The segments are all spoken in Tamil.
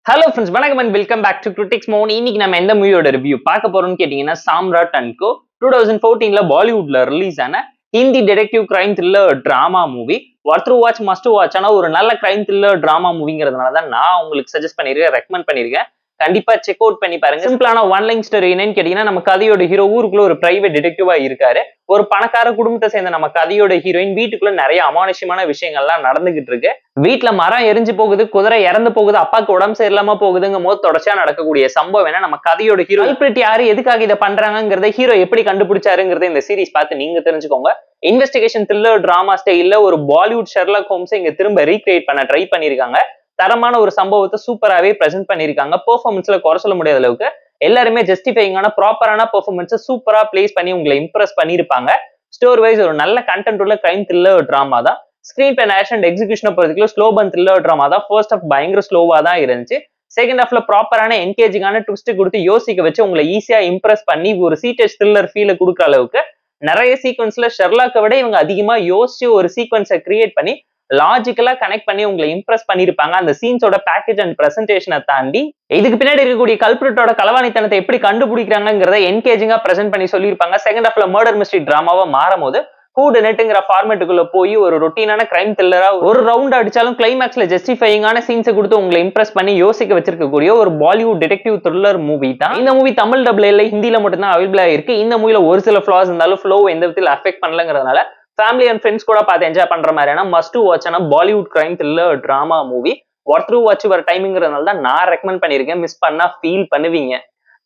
ஹலோ ஃப்ரெண்ட்ஸ், வணக்கம் and welcome back to critics மோன். இன்னைக்கு நம்ம எந்த மூவியோட ரிவ்யூ பார்க்க போறோம்னு கேட்டீங்கன்னா, சாம்ராட் அண்ட் கோ 2014 பாலிவுட்ல ரிலீஸ் ஆன Hindi detective crime thriller drama movie. Worth watch must watch. ஆனா ஒரு நல்ல கிரைம் த்ரில்லர் டிராமா மூவிங்கிறதுனால தான் நான் உங்களுக்கு சஜஸ்ட் பண்ணிருக்கேன், ரெக்கமெண்ட் பண்ணிருக்கேன். கண்டிப்பா செக் அவுட் பண்ணி பாருங்க. சிம்பிளான ஒன் லைன் ஸ்டோரி என்னன்னு கேட்டீங்கன்னா, நம்ம கதையோட ஹீரோ ஊருக்குள்ள ஒரு பிரைவேட் டிடெக்டிவா இருக்காரு. ஒரு பணக்கார குடும்பத்தை சேர்ந்த நம்ம கதையோட ஹீரோயின் வீட்டுக்குள்ள நிறைய அமானுஷ்யமான விஷயங்கள்லாம் நடந்துகிட்டு இருக்கு. வீட்டுல மரம் எரிஞ்சு போகுது, குதிரை இறந்து போகுது, அப்பாக்கு உடம்பு சரியில்லாம போகுதுங்கும் போது தொடர்ச்சியா நடக்கக்கூடிய சம்பவம் என்ன, நம்ம கதையோட ஹீரோ யாரு, எதுக்காக இதை பண்றாங்கிறத ஹீரோ எப்படி கண்டுபிடிச்சாருங்கிறத இந்த சீரிஸ் பார்த்து நீங்க தெரிஞ்சுக்கோங்க. இன்வெஸ்டிகேஷன் த்ரில்லர் டிராமா ஸ்டைல்ல ஒரு பாலிவுட் ஷெர்லாக் ஹோம்ஸ் இங்க திரும்ப ரீக்ரியேட் பண்ண ட்ரை பண்ணிருக்காங்க. தரமான ஒரு சம்பவத்தை சூப்பராகவே பிரசென்ட் பண்ணிருக்காங்க. பெர்ஃபார்மன்ஸ்ல குறை சொல்ல முடியாத அளவுக்கு எல்லாருமே ஜஸ்டிஃபைங்கான ப்ராப்பரான பெர்ஃபார்மன்ஸை சூப்பரா பிளேஸ் பண்ணி உங்களை இம்ப்ரெஸ் பண்ணிருப்பாங்க. ஸ்டோரி வைஸ் ஒரு நல்ல கண்டென்ட் உள்ள கிரைம் த்ரில்லர் டிராமா தான். ஸ்கிரீன் பிளே, நேரேஷன் அண்ட் எக்ஸிகியூஷனை பொறுத்தவரை ஸ்லோ பர்ன் த்ரில்லர் டிராமா தான். ஃபர்ஸ்ட் ஹாஃப் பயங்கர ஸ்லோவா தான் இருந்துச்சு. செகண்ட் ஹாஃப்ல ப்ராப்பரான என்கேஜிங்கான ட்விஸ்ட் கொடுத்து யோசிக்க வச்சு உங்களை ஈஸியா இம்ப்ரெஸ் பண்ணி ஒரு சீட்டேஜ் த்ரில்லர் ஃபீலை கொடுக்குற அளவுக்கு நிறைய சீக்வன்ஸ்ல ஷெர்லாக்கை விட இவங்க அதிகமா யோசிச்சு ஒரு சீக்வன்ஸை கிரியேட் பண்ணி லாஜிக்கலா கனெக்ட் பண்ணி உங்களை இம்ப்ரெஸ் பண்ணிருப்பாங்க. அந்த சீன்ஸோட பேக்கேஜ் அண்ட் பிரசன்டேஷனை தாண்டி இதுக்கு பின்னாடி இருக்கக்கூடிய கல்பிரிட்டோட களவாணித்தனத்தை எப்படி கண்டுபிடிக்கிறாங்கிறத என்கேஜிங்கா பிரசென்ட் பண்ணி சொல்லியிருப்பாங்க. செகண்ட் ஹாஃப்ல மர்டர் மிஸ்ட்ரி டிராமாவா மாறும் போது ஹூட் நெட்டுங்கிற ஃபார்மேட்டுக்குள்ள போய் ஒரு ரொட்டீனான கிரைம் த்ரில்லரா ஒரு ரவுண்ட் அடிச்சாலும் கிளைமேக்ஸ்ல ஜஸ்டிஃபைங்கான சீன்ஸை கொடுத்து உங்களை இம்ப்ரெஸ் பண்ணி யோசிக்க வச்சிருக்கக்கூடிய ஒரு பாலிவுட் டிடெக்டிவ் த்ரில்லர் மூவி தான் இந்த மூவி. தமிழ் டபுள் இல்ல, ஹிந்தியில மட்டும்தான் அவைலபிளா இருக்கு. இந்த மூவில ஒரு சில ஃபிளாஸ் இருந்தாலும் ஃப்ளோ எந்த விதத்தில் அஃபெக்ட் பண்ணலங்கிறதுனால ஃபேமிலி அண்ட் ஃப்ரெண்ட்ஸ் கூட பார்த்து என்ஜாய் பண்ற மாதிரியான மஸ்ட் வாட்சான Bollywood crime thriller drama movie. Worth watch வர டைமிங்கிறதுனால தான் நான் ரெக்கமெண்ட் பண்ணிருக்கேன். மிஸ் பண்ணா ஃபீல் பண்ணுவீங்க.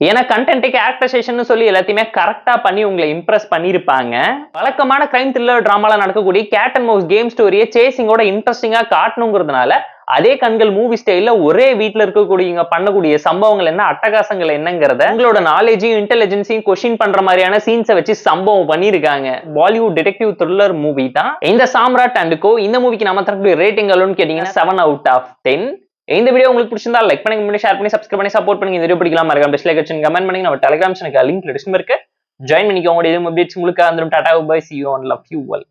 ஏன்னா கண்டென்ட்டுக்கு ஆக்டரைசேஷன் சொல்லி எல்லாத்தையுமே கரெக்டா பண்ணி உங்களை இம்ப்ரெஸ் பண்ணிருப்பாங்க. வழக்கமான கிரைம் த்ரில்லர் டிராமால நடக்கக்கூடிய கேட் அண்ட் மவுஸ் கேம் ஸ்டோரியை சேசிங்கோட இன்ட்ரெஸ்டிங்கா காட்டணுங்கிறதுனால அதே கண்கள் மூவி ஸ்டைல்ல ஒரே வீட்டுல இருக்கக்கூடிய பண்ணக்கூடிய சம்பவங்கள் என்ன, அட்டகாசங்கள் என்னங்கிறத உங்களோட நாலேஜையும் இன்டெலிஜென்ஸையும் கொஸ்டின் பண்ற மாதிரியான சீன்ஸை வச்சு சம்பவம் பண்ணிருக்காங்க. பாலிவுட் டிடெக்டிவ் த்ரில்லர் மூவி தான் இந்த சாம்ராட் அண்ட் கோ. இந்த மூவிக்கு நம்ம தரக்கூடிய ரேட்டிங் எவ்வளவுன்னு கேட்டீங்கன்னா 7/10. இந்த வீடியோ உங்களுக்கு பிடிச்சிருந்தா லைக் பண்ணி, ஷேர் பண்ணி, சப்ஸ்கிரைப் பண்ணி சப்போர்ட் பண்ணி. இந்த வீடியோ பிடிக்கலாம் மறக்காம டிஸ்லைக் வச்சு கமெண்ட் பண்ணி. நம்ம டெலிகிராம் சேனலுக்கு லிங்க் டிஸ்கிரிப்ஷன்ல இருக்கு, ஜாயின் பண்ணிக்கோங்க. இது அப்டேட்ஸ் உங்களுக்கு வந்துடும். Tata bye, see you on love you all.